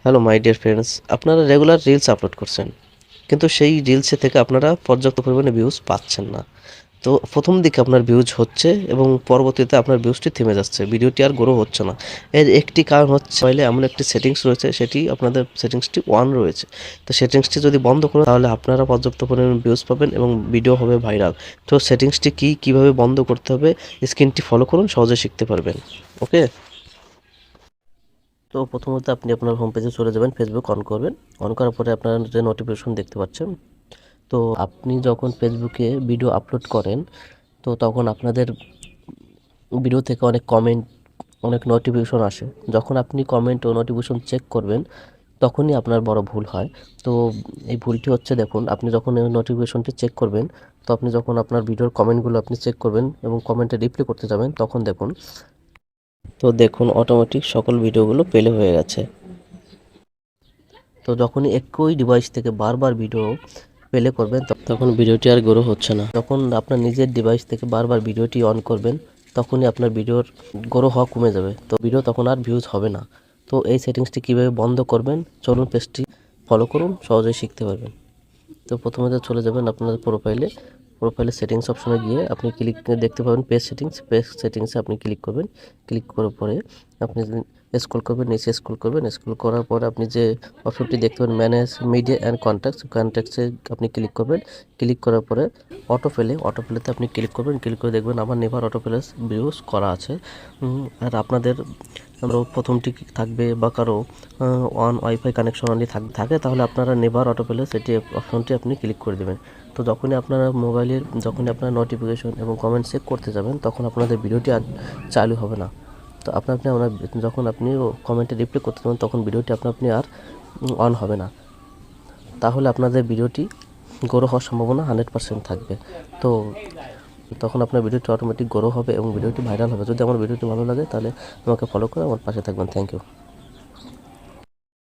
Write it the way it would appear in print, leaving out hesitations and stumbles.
Hello my dear friends, আপনারা regular reels upload করছেন, কিন্তু সেই রিলসে থেকে আপনারা পর্যাপ্ত পরিমাণে ভিউজ পাচ্ছেন না। তো প্রথম দিকে আপনার ভিউজ হচ্ছে এবং পরবর্তীতে আপনার ভিউজটি থেমে যাচ্ছে, ভিডিওটি আর গ্রো হচ্ছে না। এর একটি কারণ হচ্ছে মোবাইলে এমন একটি সেটিংস রয়েছে, সেটি আপনাদের সেটিংসটি অন রয়েছে। তো সেটিংসটি যদি বন্ধ করেন তাহলে আপনারা পর্যাপ্ত পরিমাণে ভিউজ পাবেন এবং ভিডিও হবে ভাইরাল। তো সেটিংসটি কীভাবে বন্ধ করতে হবে, স্ক্রিনটি ফলো করুন, সহজে শিখতে পারবেন। ওকে, তো প্রথমত আপনি আপনার হোম পেজে চলে যাবেন, ফেসবুক অন করবেন। অন করার পরে আপনার যে নোটিফিকেশন দেখতে পাচ্ছেন, তো আপনি যখন ফেসবুকে ভিডিও আপলোড করেন, তো তখন আপনাদের ভিডিও থেকে অনেক কমেন্ট, অনেক নোটিফিকেশন আসে। যখন আপনি কমেন্ট ও নোটিফিকেশন চেক করবেন, তখনই আপনার বড় ভুল হয়। তো এই ভুলটি হচ্ছে, দেখুন, আপনি যখন এই নোটিফিকেশনটি চেক করবেন, তো আপনি যখন আপনার ভিডিওর কমেন্টগুলো আপনি চেক করবেন এবং কমেন্টে রিপ্লাই করতে যাবেন, তখন দেখুন অটোমেটিক সকল ভিডিওগুলো প্লে হয়ে গেছে। তো যখনই একই ডিভাইস থেকে বারবার ভিডিও প্লে করবেন, তখন ভিডিওটি আর গ্রো হচ্ছে না। যখন আপনার নিজের ডিভাইস থেকে বারবার ভিডিওটি অন করবেন, তখনই আপনার ভিডিওর গ্রো হওয়া কমে যাবে। তো ভিডিও তখন আর ভিউজ হবে না। তো এই সেটিংসটি কীভাবে বন্ধ করবেন, চলুন পেজটি ফলো করুন, সহজেই শিখতে পারবেন। তো প্রথমে চলে যাবেন আপনার প্রোফাইলে সেটিংস অপশনে গিয়ে আপনি দেখতে পাবেন পেজ সেটিংসে আপনি ক্লিক করবেন। ক্লিক করার পরে আপনি স্ক্রল করবেন, নিচে স্ক্রল করার পরে আপনি যে অপশনটি দেখতে পাবেন, ম্যানেজ মিডিয়া অ্যান্ড কন্ট্যাক্টসে আপনি ক্লিক করবেন। ক্লিক করার পরে অটোপ্লেতে আপনি ক্লিক করবেন। ক্লিক করে দেখবেন আমার নেভার অটোপ্লে ভিউজ করা আছে। আর আপনাদের প্রথমটি থাকবে বা কারো অন ওয়াইফাই কানেকশন অনলি থাকে, তাহলে আপনারা নেভার অটোপ্লে সেটি অপশনটি আপনি ক্লিক করে দেবেন। তো যখনই আপনারা নোটিফিকেশন এবং কমেন্ট চেক করতে যাবেন, তখন আপনাদের ভিডিওটি আর চালু হবে না। তো যখন আপনি কমেন্টে রিপ্লাই করতে যাবেন, তখন ভিডিওটি আপনি আর অন হবে না। তাহলে আপনাদের ভিডিওটি গ্রো হওয়ার সম্ভাবনা 100% থাকবে। তো তখন আপনার ভিডিওটি অটোমেটিক গ্রো হবে এবং ভিডিওটি ভাইরাল হবে। যদি আমার ভিডিওটি ভালো লাগে, তাহলে আমাকে ফলো করে আমার পাশে থাকবেন। Thank you.